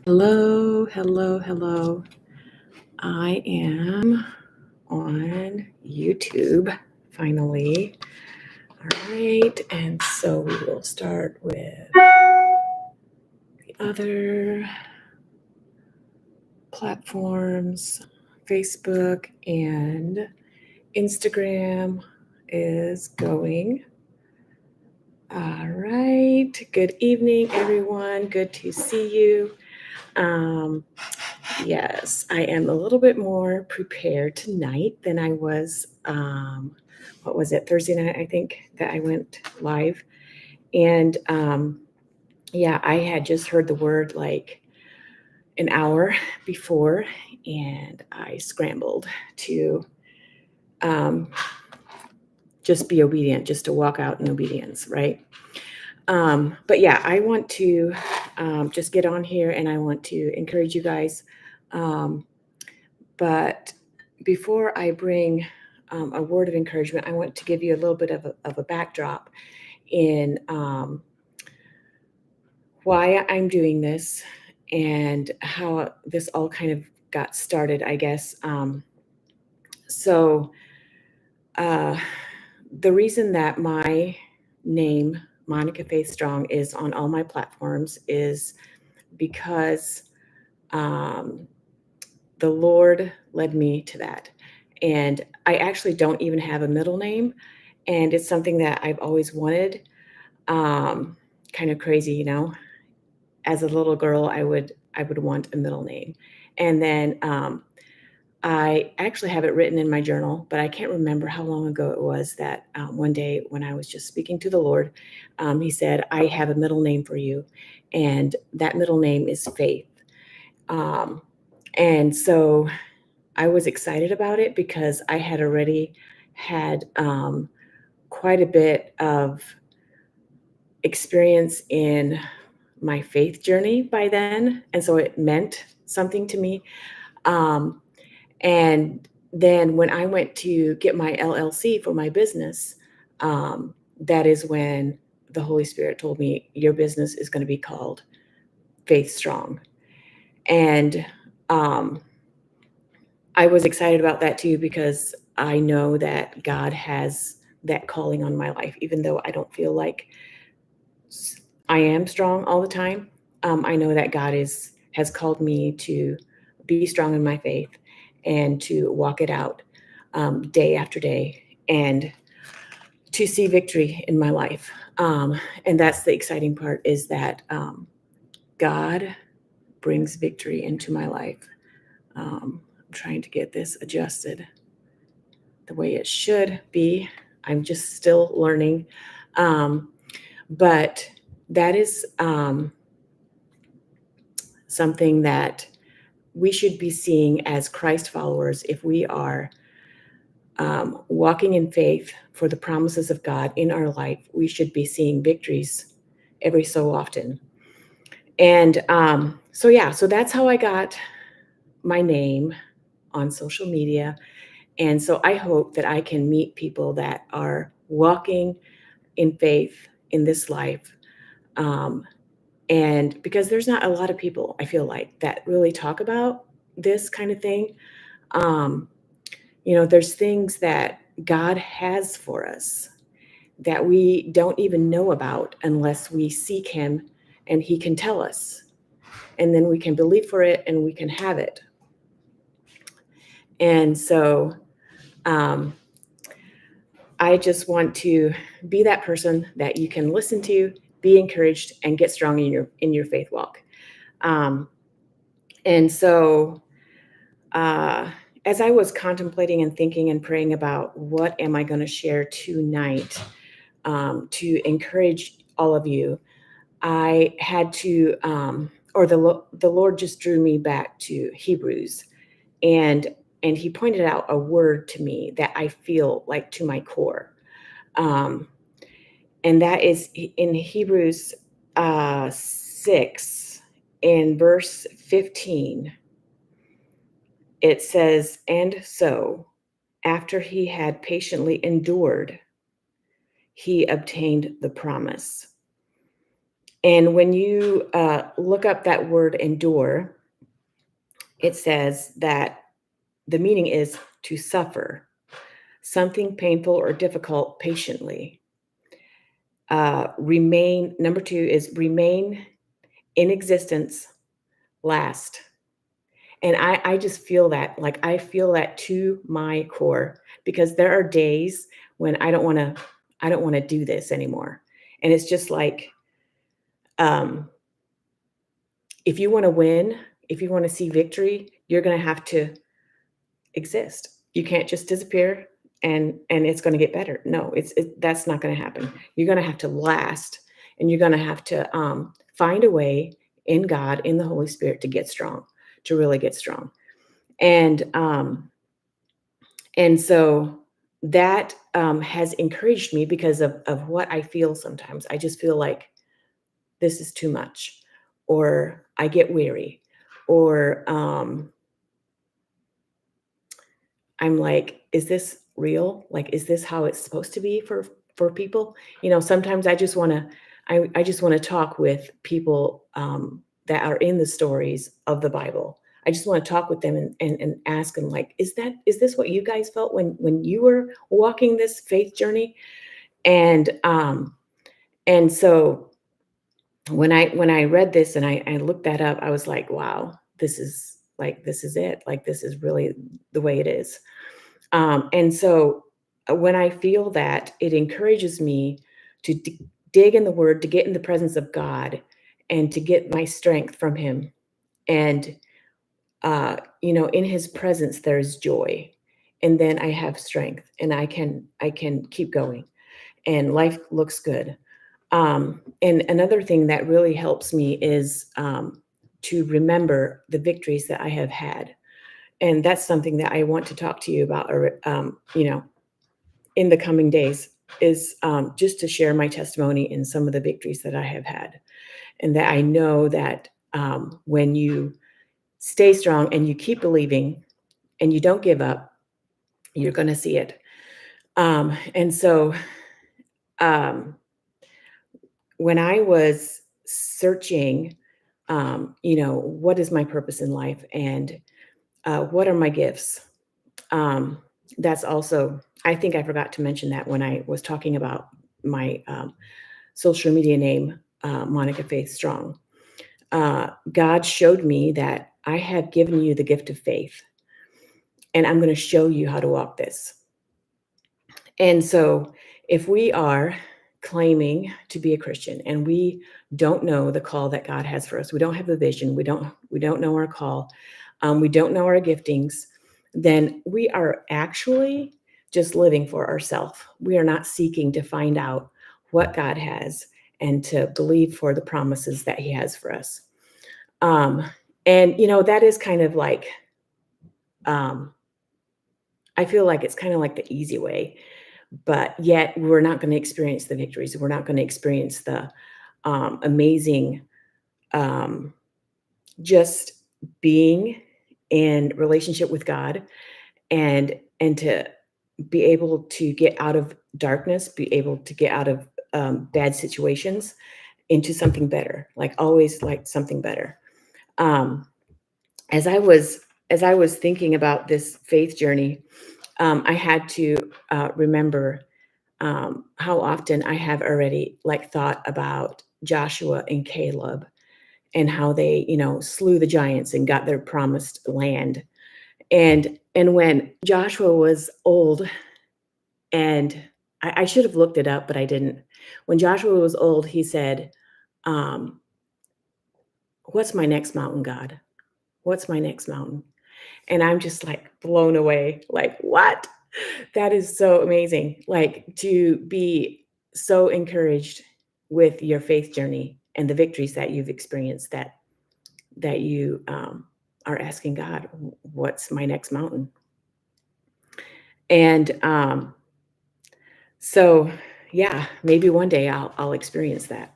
Hello, hello, hello. I am on YouTube finally. All right, and so we will start with the other platforms. Facebook and Instagram is going. All right, good evening, everyone. Good to see you. Yes, I am a little bit more prepared tonight than I was, what was it, Thursday night, I think, that I went live. And yeah, I had just heard the word like an hour before, and I scrambled to just be obedient, just to walk out in obedience, right? But yeah, I want to just get on here and I want to encourage you guys. But before I bring a word of encouragement, I want to give you a little bit of a backdrop in why I'm doing this and how this all kind of got started, I guess. So the reason that my name, Monica Faith Strong, is on all my platforms is because the Lord led me to that. And I actually don't even have a middle name. And it's something that I've always wanted. Kind of crazy, you know. As a little girl, I would want a middle name. And then I actually have it written in my journal, but I can't remember how long ago it was that one day when I was just speaking to the Lord, he said, I have a middle name for you. And that middle name is Faith. And so I was excited about it because I had already had quite a bit of experience in my faith journey by then. And so it meant something to me. Um, and then when I went to get my LLC for my business, that is when the Holy Spirit told me, your business is going to be called Faith Strong. And I was excited about that too, because I know that God has that calling on my life, even though I don't feel like I am strong all the time. I know that God has called me to be strong in my faith and to walk it out day after day and to see victory in my life. And that's the exciting part, is that God brings victory into my life. I'm trying to get this adjusted the way it should be. I'm just still learning. But that is something that we should be seeing as Christ followers. If we are walking in faith for the promises of God in our life, we should be seeing victories every so often. And so that's how I got my name on social media. And so I hope that I can meet people that are walking in faith in this life. And because there's not a lot of people, I feel like, that really talk about this kind of thing. There's things that God has for us that we don't even know about unless we seek Him and He can tell us. And then we can believe for it and we can have it. And so I just want to be that person that you can listen to, be encouraged, and get strong in your faith walk. And so as I was contemplating and thinking and praying about what am I going to share tonight to encourage all of you, I had to, the Lord just drew me back to Hebrews, and He pointed out a word to me that I feel like to my core, and that is in Hebrews 6, in verse 15. It says, and so, after he had patiently endured, he obtained the promise. And when you look up that word endure, it says that the meaning is to suffer something painful or difficult patiently. Remain, number two is remain in existence, last. And I just feel that, like, I feel that to my core because there are days when I don't want to do this anymore. And it's just like, um, if you want to win, if you want to see victory, you're going to have to exist. You can't just disappear and it's going to get better. No, that's not going to happen. You're going to have to last, and you're going to have to find a way in God, in the Holy Spirit, to get strong, to really get strong. And so that has encouraged me because of what I feel sometimes. I just feel like this is too much, or I get weary, or I'm like, is this real? Like, is this how it's supposed to be for people? Sometimes I just want to talk with people that are in the stories of the Bible. I just want to talk with them and ask them, like, is this what you guys felt when you were walking this faith journey? And so when I read this and I looked that up, I was like, wow, this is it. Like, this is really the way it is. And so when I feel that, it encourages me to dig in the word, to get in the presence of God, and to get my strength from him. And, in his presence, there's joy. And then I have strength, and I can keep going, and life looks good. And another thing that really helps me is to remember the victories that I have had. And that's something that I want to talk to you about, or, in the coming days, is just to share my testimony in some of the victories that I have had. And that I know that when you stay strong and you keep believing and you don't give up, you're going to see it. And so um, when I was searching, what is my purpose in life, and what are my gifts? Um, that's also, I think I forgot to mention that when I was talking about my social media name, Monica Faith Strong. God showed me that I have given you the gift of faith, and I'm going to show you how to walk this. And so, if we are claiming to be a Christian and we don't know the call that God has for us, we don't have a vision, we don't know our call, we don't know our giftings, then we are actually just living for ourselves. We are not seeking to find out what God has and to believe for the promises that He has for us. Um, and that is kind of like, um, I feel like it's kind of like the easy way, but yet we're not going to experience the victories. We're not going to experience the amazing, um, just being in relationship with God, and to be able to get out of darkness, be able to get out of bad situations into something better, like always, like something better. Um, as I was thinking about this faith journey, I had to remember how often I have already, like, thought about Joshua and Caleb, and how they, slew the giants and got their promised land. And when Joshua was old, and I should have looked it up, but I didn't. When Joshua was old, he said, um, "What's my next mountain, God? What's my next mountain?" And I'm just like blown away. Like, what? That is so amazing. Like, to be so encouraged with your faith journey and the victories that you've experienced, that you are asking God, what's my next mountain? And so, yeah, maybe one day I'll experience that.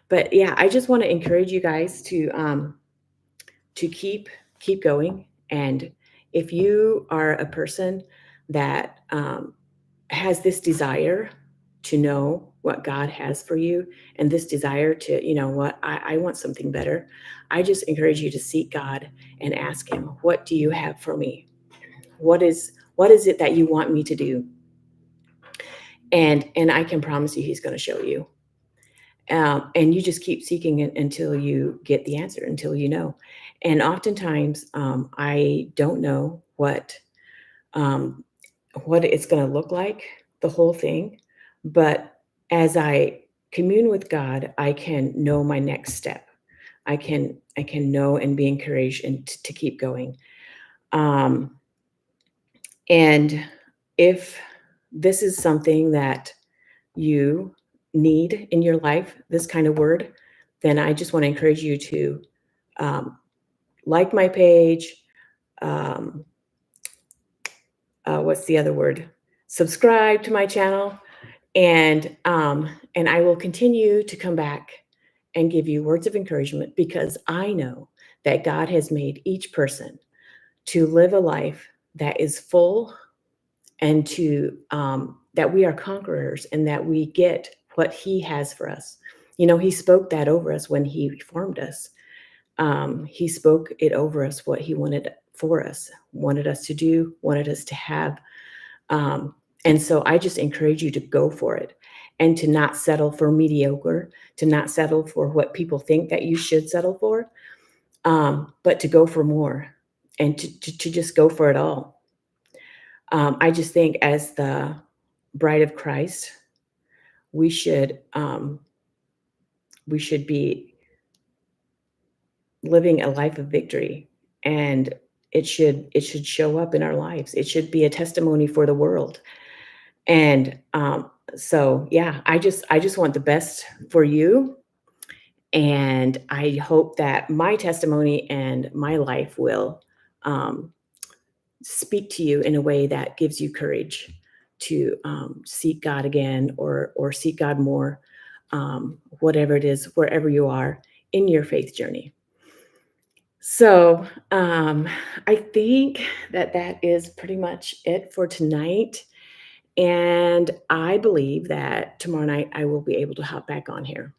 But yeah, I just want to encourage you guys to keep going. And if you are a person that has this desire to know what God has for you and this desire to, you know what, I want something better, I just encourage you to seek God and ask Him, what do you have for me? What is it that you want me to do? And I can promise you He's going to show you. And you just keep seeking it until you get the answer, until you know. And oftentimes, I don't know um, what it's going to look like, the whole thing. But as I commune with God, I can know my next step. I can know and be encouraged and to keep going. Um, and if this is something that you need in your life, this kind of word, then I just want to encourage you to um, like my page. Um, what's the other word? Subscribe to my channel, and I will continue to come back and give you words of encouragement because I know that God has made each person to live a life that is full and to that we are conquerors and that we get what He has for us. You know, He spoke that over us when He formed us. He spoke it over us what He wanted for us, wanted us to do, wanted us to have. Um, and so I just encourage you to go for it and to not settle for mediocre, to not settle for what people think that you should settle for, but to go for more and to just go for it all. I just think as the bride of Christ, we should um, we should be living a life of victory, and it should show up in our lives. It should be a testimony for the world. And so, yeah, I just want the best for you, and I hope that my testimony and my life will um, speak to you in a way that gives you courage to seek God again or seek God more, whatever it is, wherever you are in your faith journey. So I think that that is pretty much it for tonight. And I believe that tomorrow night I will be able to hop back on here.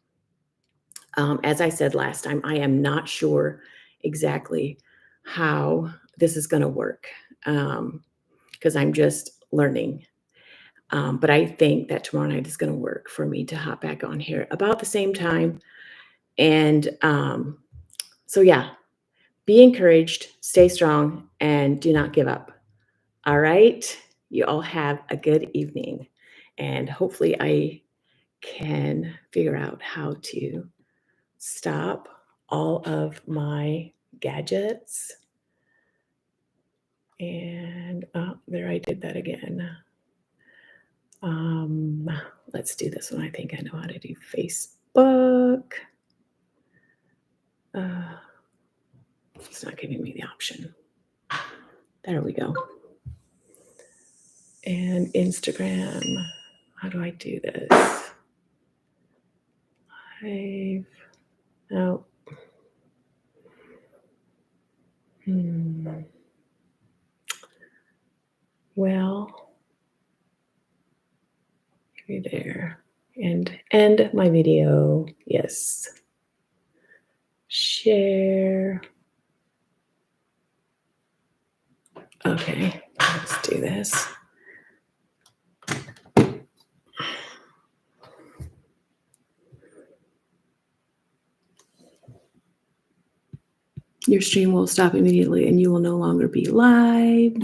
As I said last time, I am not sure exactly how this is going to work because I'm just learning. But I think that tomorrow night is going to work for me to hop back on here about the same time. And so, yeah, be encouraged, stay strong, and do not give up. All right. You all have a good evening. And hopefully, I can figure out how to stop all of my gadgets. And there, I did that again. Um, let's do this one. I think I know how to do Facebook. It's not giving me the option. There we go. And Instagram. How do I do this? Live. Oh. Well, maybe there. And end my video. Yes. Share. Okay, let's do this. Your stream will stop immediately and you will no longer be live.